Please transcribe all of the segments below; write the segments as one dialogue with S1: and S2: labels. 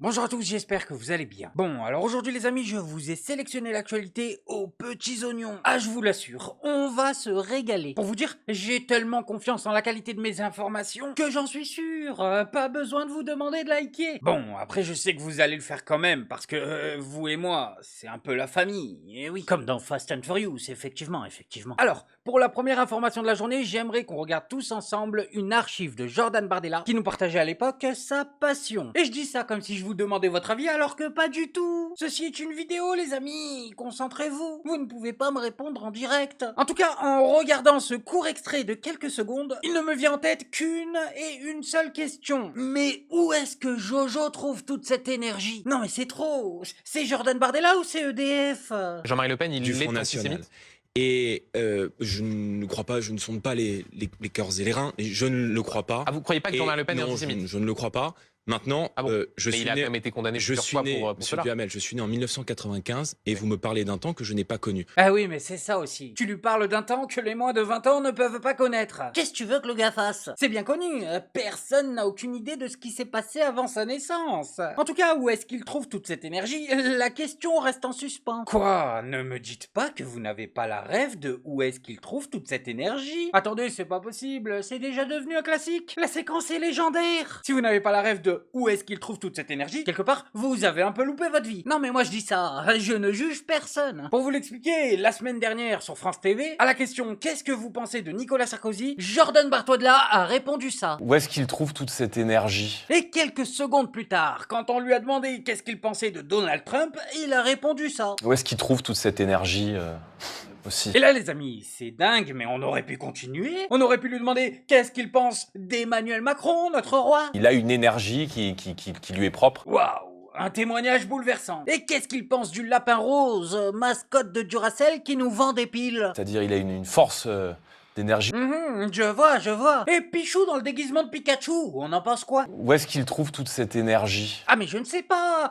S1: Bonjour à tous, j'espère que vous allez bien. Bon, alors aujourd'hui les amis, je vous ai sélectionné l'actualité aux petits oignons. Ah, je vous l'assure, on va se régaler. Pour vous dire, j'ai tellement confiance en la qualité de mes informations que j'en suis sûr, pas besoin de vous demander de liker. Bon, après je sais que vous allez le faire quand même, parce que vous et moi, c'est un peu la famille, et oui. Comme dans Fast and Furious, effectivement. Alors, pour la première information de la journée, j'aimerais qu'on regarde tous ensemble une archive de Jordan Bardella qui nous partageait à l'époque sa passion. Et je dis ça comme si je vous demandais votre avis alors que pas du tout. Ceci est une vidéo les amis, concentrez-vous. Vous ne pouvez pas me répondre en direct. En tout cas, en regardant ce court extrait de quelques secondes, il ne me vient en tête qu'une et une seule question. Mais où est-ce que Jojo trouve toute cette énergie? Non mais c'est trop. C'est Jordan Bardella ou c'est EDF?
S2: Jean-Marie Le Pen,
S3: Du
S2: il est
S3: Front National.
S2: antisémite?
S3: Et je ne crois pas, je ne sonde pas les cœurs et les reins, et je ne le crois pas.
S2: Ah, vous croyez pas que
S3: Et
S2: Jean-Marie Le Pen est
S3: non,
S2: antisémite?
S3: je ne le crois pas. Maintenant,
S2: Ah bon?
S3: je
S2: Mais
S3: suis
S2: il a
S3: né,
S2: quand même été condamné
S3: je
S2: plusieurs
S3: suis
S2: fois
S3: né,
S2: pour
S3: Monsieur
S2: cela.
S3: Duhamel, je suis né en 1995, et vous me parlez d'un temps que je n'ai pas connu.
S1: Ah oui, mais c'est ça aussi. Tu lui parles d'un temps que les moins de 20 ans ne peuvent pas connaître. Qu'est-ce que tu veux que le gars fasse? C'est bien connu, personne n'a aucune idée de ce qui s'est passé avant sa naissance. En tout cas, où est-ce qu'il trouve toute cette énergie? La question reste en suspens. Quoi? Ne me dites pas que vous n'avez pas la rêve de où est-ce qu'il trouve toute cette énergie? Attendez, c'est pas possible, c'est déjà devenu un classique. La séquence est légendaire. Si vous n'avez pas la rêve de où est-ce qu'il trouve toute cette énergie, quelque part, vous avez un peu loupé votre vie. Non mais moi je dis ça, je ne juge personne. Pour vous l'expliquer, la semaine dernière sur France TV, à la question qu'est-ce que vous pensez de Nicolas Sarkozy, Jordan Barthoudla a répondu ça.
S4: Où est-ce qu'il trouve toute cette énergie?
S1: Et quelques secondes plus tard, quand on lui a demandé qu'est-ce qu'il pensait de Donald Trump, il a répondu ça.
S4: Où est-ce qu'il trouve toute cette énergie aussi?
S1: Et là les amis, c'est dingue, mais on aurait pu continuer. On aurait pu lui demander qu'est-ce qu'il pense d'Emmanuel Macron, notre roi.
S4: Il a une énergie qui lui est propre.
S1: Waouh, un témoignage bouleversant. Et qu'est-ce qu'il pense du lapin rose, mascotte de Duracell qui nous vend des piles?
S4: C'est-à-dire il a une force d'énergie.
S1: Je vois. Et Pichou dans le déguisement de Pikachu, on en pense quoi?
S4: Où est-ce qu'il trouve toute cette énergie?
S1: Ah mais je ne sais pas,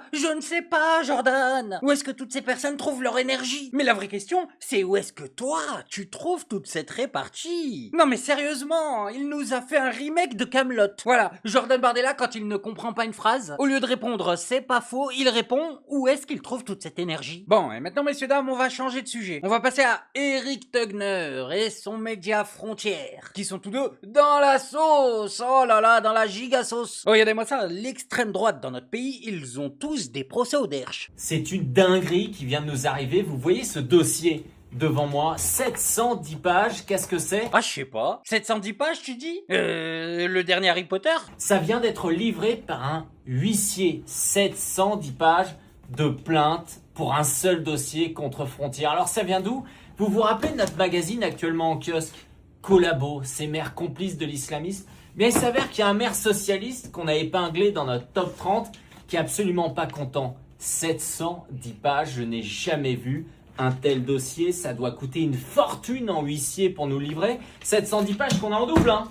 S1: Jordan. Où est-ce que toutes ces personnes trouvent leur énergie? Mais la vraie question, c'est où est-ce que toi, tu trouves toute cette répartie? Non mais sérieusement, il nous a fait un remake de Camelot. Voilà, Jordan Bardella, quand il ne comprend pas une phrase, au lieu de répondre c'est pas faux, il répond où est-ce qu'il trouve toute cette énergie? Bon, et maintenant messieurs dames, on va changer de sujet. On va passer à Eric Tegner et son média Frontières, qui sont tous deux dans la sauce. Oh là là, dans la giga sauce. Oh, regardez-moi ça, l'extrême droite dans notre pays, ils ont tous des procès au derche.
S5: C'est une dinguerie qui vient de nous arriver. Vous voyez ce dossier devant moi, 710 pages, qu'est-ce que c'est?
S1: Ah, je sais pas. 710 pages, tu dis? Le dernier Harry Potter?
S5: Ça vient d'être livré par un huissier. 710 pages de plainte pour un seul dossier contre Frontières. Alors ça vient d'où? Vous vous rappelez de notre magazine actuellement en kiosque? Collabo, ces maires complices de l'islamisme. Bien, il s'avère qu'il y a un maire socialiste qu'on a épinglé dans notre top 30 qui est absolument pas content. 710 pages, je n'ai jamais vu un tel dossier. Ça doit coûter une fortune en huissier pour nous livrer. 710 pages qu'on a en double, hein.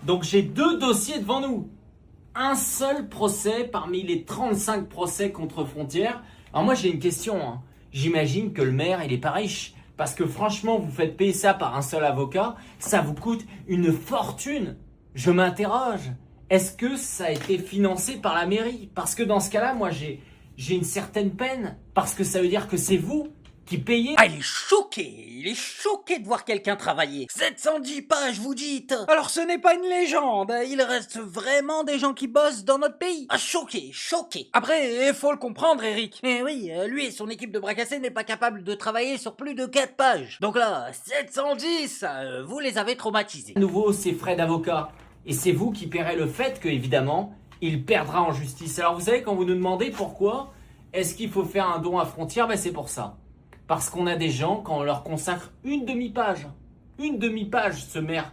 S5: Donc j'ai deux dossiers devant nous. Un seul procès parmi les 35 procès contre Frontières. Alors moi j'ai une question, hein. J'imagine que le maire il est pas riche. Parce que franchement, vous faites payer ça par un seul avocat, ça vous coûte une fortune. Je m'interroge, est-ce que ça a été financé par la mairie? Parce que dans ce cas-là, moi j'ai une certaine peine, parce que ça veut dire que c'est vous qui payez.
S1: Ah, il est choqué de voir quelqu'un travailler. 710 pages, vous dites? Alors ce n'est pas une légende, il reste vraiment des gens qui bossent dans notre pays. Ah, choqué. Après, il faut le comprendre, Eric. Eh oui, lui et son équipe de bras cassés n'est pas capable de travailler sur plus de 4 pages. Donc là, 710, vous les avez traumatisés.
S5: À nouveau, c'est frais d'avocat. Et c'est vous qui paierez le fait que, évidemment, il perdra en justice. Alors vous savez, quand vous nous demandez pourquoi est-ce qu'il faut faire un don à Frontières, ben c'est pour ça. Parce qu'on a des gens, quand on leur consacre une demi-page, ce maire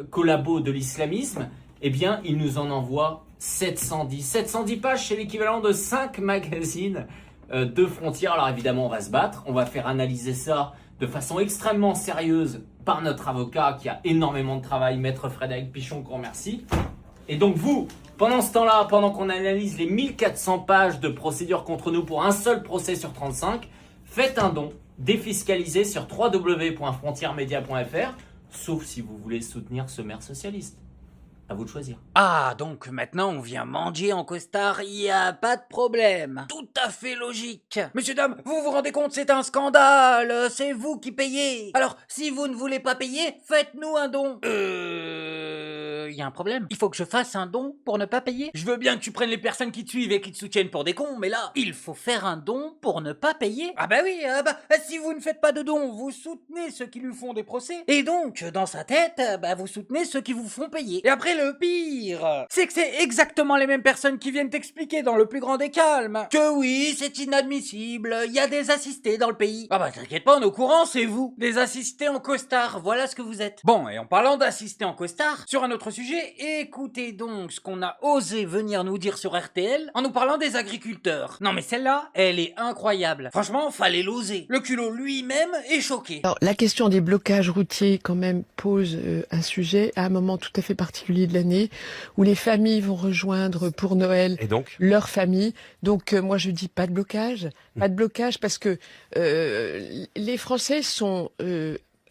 S5: collabo de l'islamisme, eh bien, il nous en envoie 710. 710 pages, c'est l'équivalent de 5 magazines de Frontières. Alors évidemment, on va se battre, on va faire analyser ça de façon extrêmement sérieuse par notre avocat qui a énormément de travail, Maître Frédéric Pichon, qu'on remercie. Et donc vous, pendant ce temps-là, pendant qu'on analyse les 1400 pages de procédure contre nous pour un seul procès sur 35, faites un don défiscalisé sur www.frontiermedia.fr, sauf si vous voulez soutenir ce maire socialiste. À vous de choisir.
S1: Ah, donc maintenant on vient manger en costard, y a pas de problème. Tout à fait logique. Messieurs, dames, vous vous rendez compte, c'est un scandale, c'est vous qui payez. Alors, si vous ne voulez pas payer, faites-nous un don. Y a un problème. Il faut que je fasse un don pour ne pas payer. Je veux bien que tu prennes les personnes qui te suivent et qui te soutiennent pour des cons, mais là, il faut faire un don pour ne pas payer. Ah bah oui, si vous ne faites pas de don, vous soutenez ceux qui lui font des procès. Et donc, dans sa tête, vous soutenez ceux qui vous font payer. Et après, le pire, c'est que c'est exactement les mêmes personnes qui viennent t'expliquer dans le plus grand des calmes que oui, c'est inadmissible, il y a des assistés dans le pays. Ah bah t'inquiète pas, on est au courant, c'est vous. Des assistés en costard, voilà ce que vous êtes. Bon, et en parlant d'assistés en costard, sur un autre sujet, écoutez donc ce qu'on a osé venir nous dire sur RTL en nous parlant des agriculteurs. Non mais celle-là, elle est incroyable. Franchement, fallait l'oser. Le culot lui-même est choqué.
S2: Alors, la question des blocages routiers, quand même, pose un sujet à un moment tout à fait particulier de l'année, où les familles vont rejoindre pour Noël
S6: Et donc
S2: leur famille. Donc, moi, je dis pas de blocage. Pas de blocage parce que les Français sont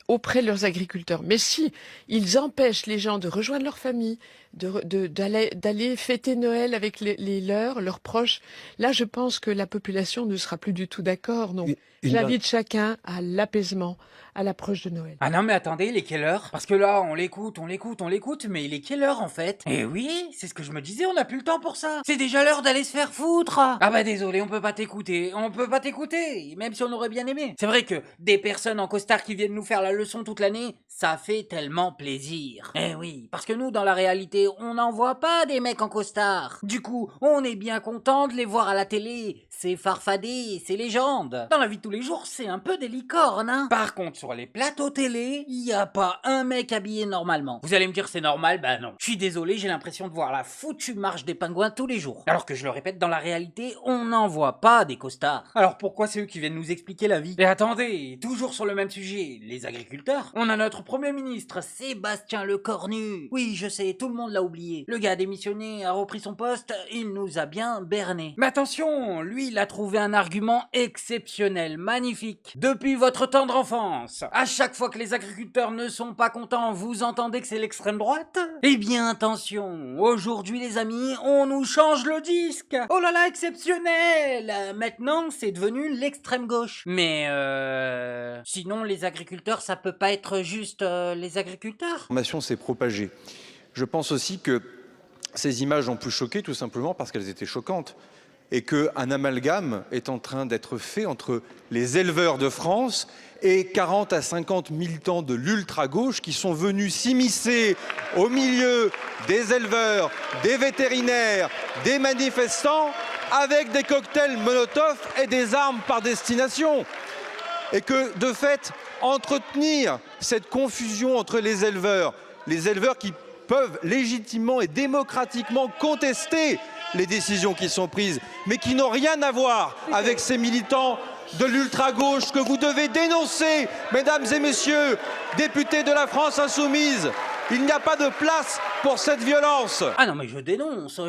S2: auprès de leurs agriculteurs. Mais si ils empêchent les gens de rejoindre leur famille, d'aller fêter Noël avec les leurs proches, là, je pense que la population ne sera plus du tout d'accord. Donc, j'invite chacun à l'apaisement à l'approche de Noël.
S1: Ah non mais attendez, il est quelle heure? Parce que là, on l'écoute, mais il est quelle heure en fait? Eh oui, c'est ce que je me disais, on n'a plus le temps pour ça. C'est déjà l'heure d'aller se faire foutre. Ah bah désolé, on peut pas t'écouter, même si on aurait bien aimé. C'est vrai que des personnes en costard qui viennent nous faire la leçon toute l'année, ça fait tellement plaisir. Eh oui, parce que nous, dans la réalité, on n'en voit pas des mecs en costard. Du coup, on est bien content de les voir à la télé. C'est farfadé, c'est légende. Dans la vie de tous les jours, c'est un peu des licornes, hein. Par contre, sur les plateaux télé, y a pas un mec habillé normalement. Vous allez me dire c'est normal, bah non. Je suis désolé, j'ai l'impression de voir la foutue marche des pingouins tous les jours. Alors que je le répète, dans la réalité, on n'en voit pas des costards. Alors pourquoi c'est eux qui viennent nous expliquer la vie? Et attendez, toujours sur le même sujet, les agriculteurs. On a notre premier ministre, Sébastien Lecornu. Oui, je sais, tout le monde l'a oublié. Le gars a démissionné, a repris son poste, il nous a bien berné. Mais attention, lui, il a trouvé un argument exceptionnel, magnifique. Depuis votre tendre enfance, à chaque fois que les agriculteurs ne sont pas contents, vous entendez que c'est l'extrême droite? Eh bien attention, aujourd'hui les amis, on nous change le disque. Oh là là, exceptionnel. Maintenant, c'est devenu l'extrême gauche. Mais sinon les agriculteurs, ça peut pas être juste les agriculteurs.
S7: L'information s'est propagée. Je pense aussi que ces images ont pu choquer tout simplement parce qu'elles étaient choquantes et qu'un amalgame est en train d'être fait entre les éleveurs de France et 40 à 50 militants de l'ultra-gauche qui sont venus s'immiscer au milieu des éleveurs, des vétérinaires, des manifestants avec des cocktails Molotov et des armes par destination. Et que, de fait, entretenir cette confusion entre les éleveurs qui peuvent légitimement et démocratiquement contester les décisions qui sont prises, mais qui n'ont rien à voir avec ces militants de l'ultra-gauche que vous devez dénoncer, mesdames et messieurs, députés de la France insoumise. Il n'y a pas de place pour cette violence.
S1: Ah non mais je dénonce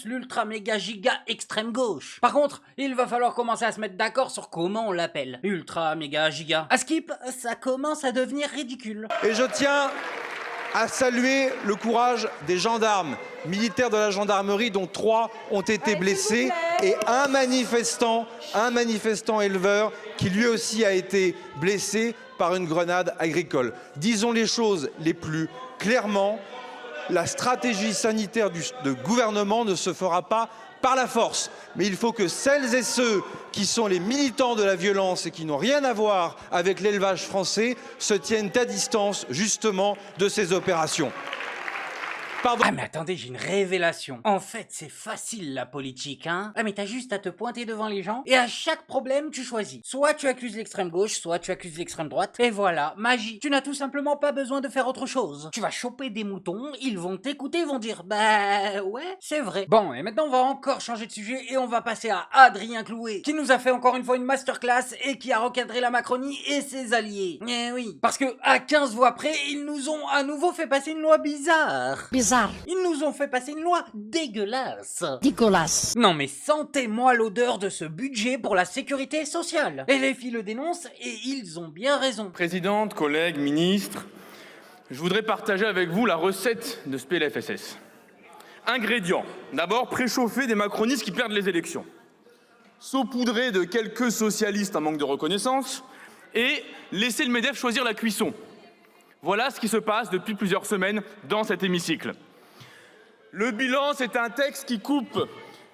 S1: l'ultra méga giga extrême gauche. Par contre, il va falloir commencer à se mettre d'accord sur comment on l'appelle. Ultra méga giga. À Skip, ça commence à devenir ridicule.
S7: Et je tiens à saluer le courage des gendarmes, militaires de la gendarmerie, dont 3 ont été blessés, et un manifestant éleveur qui lui aussi a été blessé par une grenade agricole. Disons les choses les plus clairement, la stratégie sanitaire du gouvernement ne se fera pas par la force. Mais il faut que celles et ceux qui sont les militants de la violence et qui n'ont rien à voir avec l'élevage français se tiennent à distance justement de ces opérations. Pardon.
S1: Ah mais attendez, j'ai une révélation. En fait, c'est facile la politique, hein. Ah mais t'as juste à te pointer devant les gens et à chaque problème, tu choisis. Soit tu accuses l'extrême gauche, soit tu accuses l'extrême droite. Et voilà, magie. Tu n'as tout simplement pas besoin de faire autre chose. Tu vas choper des moutons, ils vont t'écouter, ils vont dire bah ouais, c'est vrai. Bon, et maintenant on va encore changer de sujet et on va passer à Adrien Clouet, qui nous a fait encore une fois une masterclass et qui a recadré la Macronie et ses alliés. Eh oui, parce que à 15 voix près, ils nous ont à nouveau fait passer une loi bizarre. Ils nous ont fait passer une loi dégueulasse.
S8: Dégueulasse.
S1: Non mais sentez-moi l'odeur de ce budget pour la sécurité sociale. Et les filles le dénoncent et ils ont bien raison.
S6: Présidente, collègues, ministres, Je voudrais partager avec vous la recette de ce PLFSS. Ingrédients. D'abord, préchauffer des macronistes qui perdent les élections. Saupoudrer de quelques socialistes en manque de reconnaissance et laisser le MEDEF choisir la cuisson. Voilà ce qui se passe depuis plusieurs semaines dans cet hémicycle. Le bilan, c'est un texte qui coupe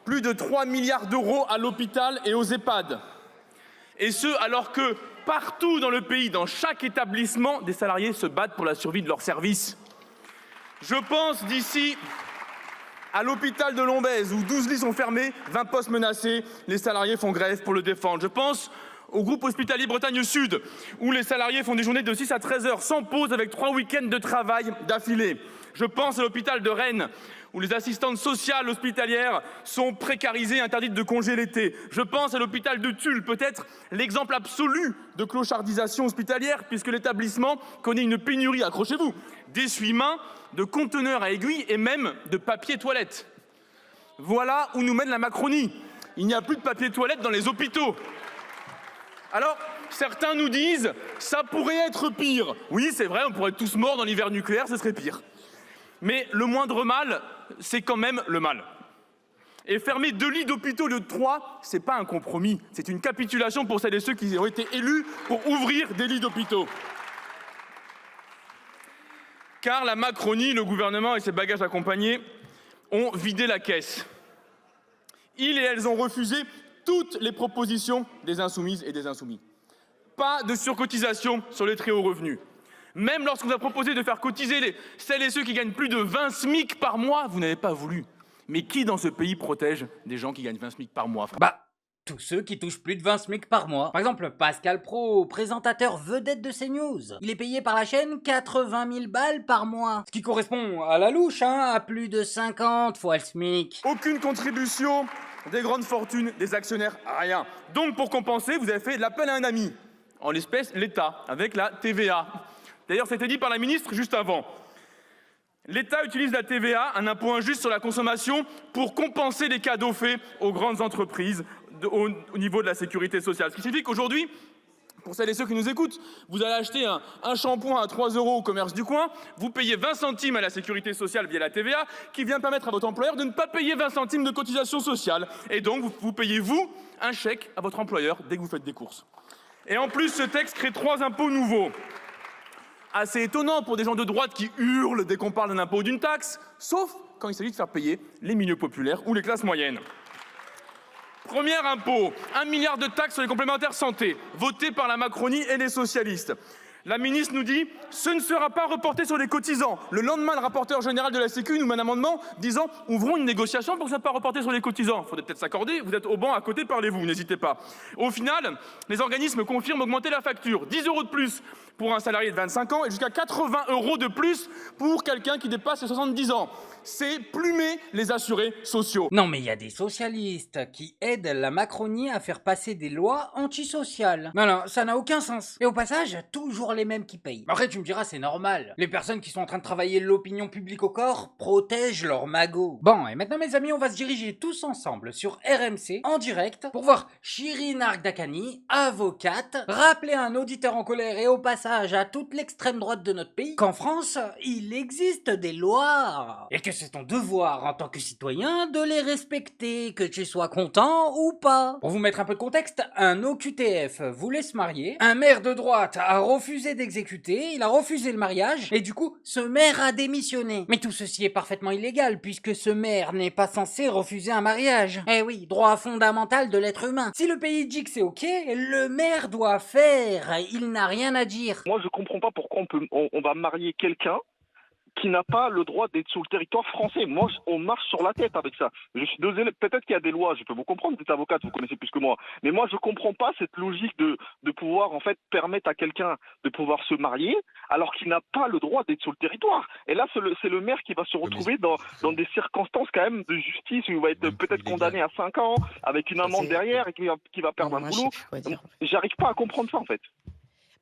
S6: plus de 3 milliards d'euros à l'hôpital et aux EHPAD. Et ce, alors que partout dans le pays, dans chaque établissement, des salariés se battent pour la survie de leur service. Je pense d'ici à l'hôpital de Lombez, où 12 lits sont fermés, 20 postes menacés, les salariés font grève pour le défendre. Je pense au groupe hospitalier Bretagne Sud, où les salariés font des journées de 6 à 13 heures, sans pause, avec 3 week-ends de travail d'affilée. Je pense à l'hôpital de Rennes, où les assistantes sociales hospitalières sont précarisées, interdites de congé l'été. Je pense à l'hôpital de Tulle, peut-être l'exemple absolu de clochardisation hospitalière, puisque l'établissement connaît une pénurie, accrochez-vous, d'essuie-mains, de conteneurs à aiguilles et même de papier toilette. Voilà où nous mène la Macronie. Il n'y a plus de papier toilette dans les hôpitaux. Alors, certains nous disent, ça pourrait être pire. Oui, c'est vrai, on pourrait être tous morts dans l'hiver nucléaire, ce serait pire. Mais le moindre mal, c'est quand même le mal. Et fermer 2 lits d'hôpitaux au lieu de 3, c'est pas un compromis, c'est une capitulation pour celles et ceux qui ont été élus pour ouvrir des lits d'hôpitaux. Car la Macronie, le gouvernement et ses bagages accompagnés ont vidé la caisse. Ils et elles ont refusé toutes les propositions des insoumises et des insoumis. Pas de surcotisation sur les très hauts revenus. Même lorsqu'on vous a proposé de faire cotiser celles et ceux qui gagnent plus de 20 SMIC par mois, vous n'avez pas voulu. Mais qui dans ce pays protège des gens qui gagnent 20 SMIC par mois, frère ?
S1: Bah, tous ceux qui touchent plus de 20 SMIC par mois. Par exemple, Pascal Praud, présentateur vedette de CNews. Il est payé par la chaîne 80 000 balles par mois. Ce qui correspond à la louche, à plus de 50 fois le SMIC.
S6: Aucune contribution des grandes fortunes, des actionnaires, rien. Donc pour compenser, vous avez fait l'appel à un ami. En l'espèce, l'État, avec la TVA. D'ailleurs, c'était dit par la ministre juste avant. L'État utilise la TVA, un impôt injuste sur la consommation, pour compenser les cadeaux faits aux grandes entreprises au niveau de la sécurité sociale. Ce qui signifie qu'aujourd'hui, pour celles et ceux qui nous écoutent, vous allez acheter un shampoing à 3 € au commerce du coin, vous payez 20 centimes à la sécurité sociale via la TVA, qui vient permettre à votre employeur de ne pas payer 20 centimes de cotisation sociale. Et donc, vous payez, vous, un chèque à votre employeur dès que vous faites des courses. Et en plus, ce texte crée 3 impôts nouveaux. Assez étonnant pour des gens de droite qui hurlent dès qu'on parle d'un impôt ou d'une taxe, sauf quand il s'agit de faire payer les milieux populaires ou les classes moyennes. Premier impôt, 1 milliard de taxes sur les complémentaires santé, voté par la Macronie et les socialistes. La ministre nous dit « ce ne sera pas reporté sur les cotisants ». Le lendemain, le rapporteur général de la Sécu nous met un amendement disant « ouvrons une négociation pour que ça ne soit pas reporté sur les cotisants ». Il faudrait peut-être s'accorder, vous êtes au banc à côté, parlez-vous, n'hésitez pas. Au final, les organismes confirment augmenter la facture. 10 € de plus pour un salarié de 25 ans et jusqu'à 80 € de plus pour quelqu'un qui dépasse les 70 ans. C'est plumer les assurés sociaux.
S1: Non mais il y a des socialistes qui aident la Macronie à faire passer des lois antisociales. Non, ça n'a aucun sens. Et au passage, toujours les mêmes qui payent. Après tu me diras c'est normal. Les personnes qui sont en train de travailler l'opinion publique au corps protègent leurs magots. Bon, et maintenant mes amis, on va se diriger tous ensemble sur RMC en direct pour voir Shirin Ardakani, avocate, rappeler à un auditeur en colère et au passage à toute l'extrême droite de notre pays qu'en France, il existe des lois. Et que c'est ton devoir en tant que citoyen de les respecter, que tu sois content ou pas. Pour vous mettre un peu de contexte, un OQTF voulait se marier, un maire de droite a refusé d'exécuter, il a refusé le mariage, et du coup, ce maire a démissionné. Mais tout ceci est parfaitement illégal, puisque ce maire n'est pas censé refuser un mariage. Eh oui, droit fondamental de l'être humain. Si le pays dit que c'est ok, le maire doit faire, il n'a rien à dire.
S8: Moi, je comprends pas pourquoi on va marier quelqu'un qui n'a pas le droit d'être sur le territoire français. Moi, on marche sur la tête avec ça. Je suis désolé, peut-être qu'il y a des lois, je peux vous comprendre, vous êtes avocate, vous connaissez plus que moi. Mais moi, je comprends pas cette logique de pouvoir, en fait, permettre à quelqu'un de pouvoir se marier alors qu'il n'a pas le droit d'être sur le territoire. Et là, c'est le maire qui va se retrouver dans des circonstances quand même de justice où il va être peut-être condamné à 5 ans avec une amende derrière et qui va perdre un boulot. J'arrive pas à comprendre ça, en fait.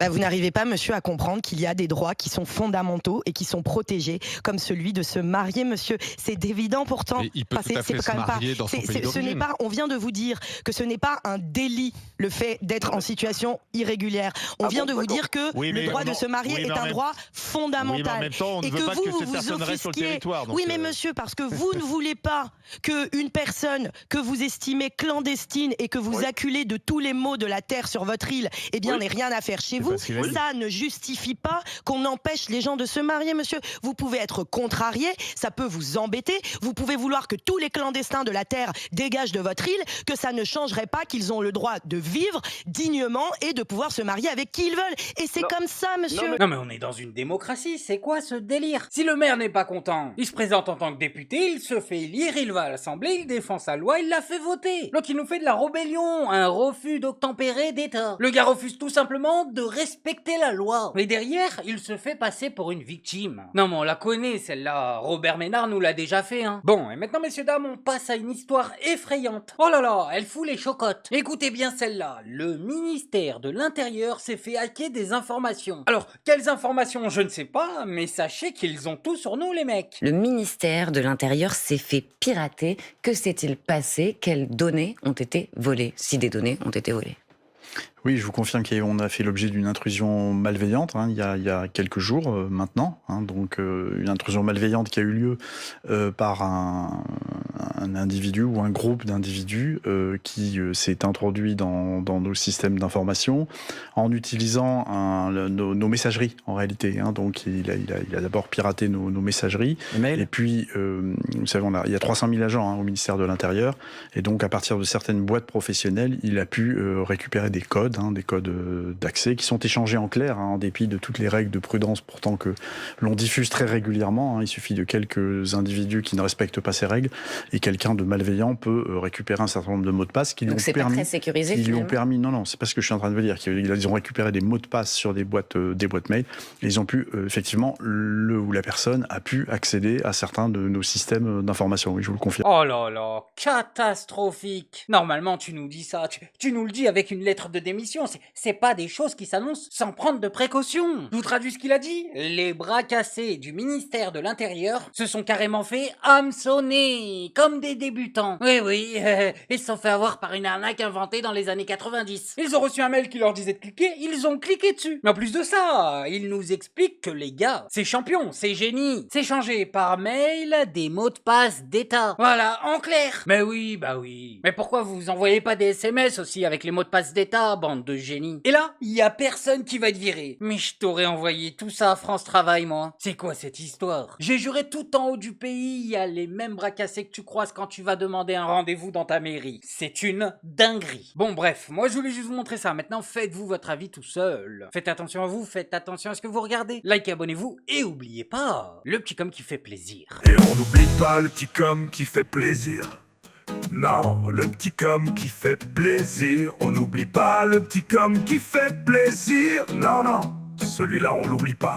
S9: Vous n'arrivez pas, monsieur, à comprendre qu'il y a des droits qui sont fondamentaux et qui sont protégés, comme celui de se marier, monsieur. C'est évident pourtant.
S10: Mais il peut tout à fait se marier dans son pays d'origine.
S9: On vient de vous dire que ce n'est pas un délit, le fait d'être en situation irrégulière. On vient de vous dire que le droit de se marier est un droit fondamental.
S10: Oui, mais en même temps, on ne veut pas que cette personne reste sur le territoire.
S9: Oui, mais monsieur, parce que vous ne voulez pas qu'une personne que vous estimez clandestine et que vous acculez de tous les maux de la terre sur votre île, n'ait rien à faire chez vous. Ça ne justifie pas qu'on empêche les gens de se marier, monsieur. Vous pouvez être contrarié, ça peut vous embêter. Vous pouvez vouloir que tous les clandestins de la terre dégagent de votre île, que ça ne changerait pas qu'ils ont le droit de vivre dignement et de pouvoir se marier avec qui ils veulent. Et c'est comme ça, monsieur.
S1: Non mais on est dans une démocratie, c'est quoi ce délire? Si le maire n'est pas content, il se présente en tant que député, il se fait élire, il va à l'Assemblée, il défend sa loi, il la fait voter. L'autre il nous fait de la rébellion, un refus d'obtempérer d'État. Le gars refuse tout simplement de respecter la loi. Et derrière, il se fait passer pour une victime. Non mais on la connaît celle-là, Robert Ménard nous l'a déjà fait, hein. Bon, et maintenant messieurs dames, on passe à une histoire effrayante. Oh là là, elle fout les chocottes. Écoutez bien celle-là, le ministère de l'Intérieur s'est fait hacker des informations. Alors, quelles informations, je ne sais pas, mais sachez qu'ils ont tout sur nous les mecs.
S11: Le ministère de l'Intérieur s'est fait pirater. Que s'est-il passé? Quelles données ont été volées? Si des données ont été volées.
S12: Oui, je vous confirme qu'on a fait l'objet d'une intrusion malveillante il y a quelques jours maintenant. Donc une intrusion malveillante qui a eu lieu par un individu ou un groupe d'individus qui s'est introduit dans nos systèmes d'information en utilisant nos messageries en réalité. Donc il a d'abord piraté nos messageries. Et puis, vous savez, il y a 300 000 agents au ministère de l'Intérieur. Et donc à partir de certaines boîtes professionnelles, il a pu récupérer des codes d'accès qui sont échangés en clair, en dépit de toutes les règles de prudence pourtant que l'on diffuse très régulièrement. Il suffit de quelques individus qui ne respectent pas ces règles et quelqu'un de malveillant peut récupérer un certain nombre de mots de passe qui lui ont permis...
S11: Donc c'est pas très sécurisé finalement.
S12: Non, c'est pas ce que je suis en train de vous dire. Ils ont récupéré des mots de passe sur des boîtes mail et ils ont pu, effectivement, la personne a pu accéder à certains de nos systèmes d'information. Oui, je vous le confirme.
S1: Oh là là, catastrophique. Normalement, tu nous dis ça, tu nous le dis avec une lettre de démission. C'est pas des choses qui s'annoncent sans prendre de précautions. Je vous traduis ce qu'il a dit. Les bras cassés du ministère de l'Intérieur se sont carrément fait hameçonner, comme des débutants. Oui, ils se sont fait avoir par une arnaque inventée dans les années 90. Ils ont reçu un mail qui leur disait de cliquer, ils ont cliqué dessus. Mais en plus de ça, ils nous expliquent que les gars, c'est champion, c'est génie. C'est changé par mail des mots de passe d'État. Voilà, en clair. Mais oui, bah oui. Mais pourquoi vous envoyez pas des SMS aussi avec les mots de passe d'État, bande de génie? Et là, il y a personne qui va être viré. Mais je t'aurais envoyé tout ça à France Travail, moi. C'est quoi cette histoire? J'ai juré tout en haut du pays, il y a les mêmes bras cassés que tu croises quand tu vas demander un rendez-vous dans ta mairie. C'est une dinguerie. Bon bref, moi je voulais juste vous montrer ça. Maintenant, faites-vous votre avis tout seul. Faites attention à vous, faites attention à ce que vous regardez. Likez, abonnez-vous et oubliez pas, le petit com qui fait plaisir.
S13: Et on n'oublie pas le petit com qui fait plaisir. Non, le petit com qui fait plaisir. On n'oublie pas le petit com qui fait plaisir. Non, celui-là on l'oublie pas.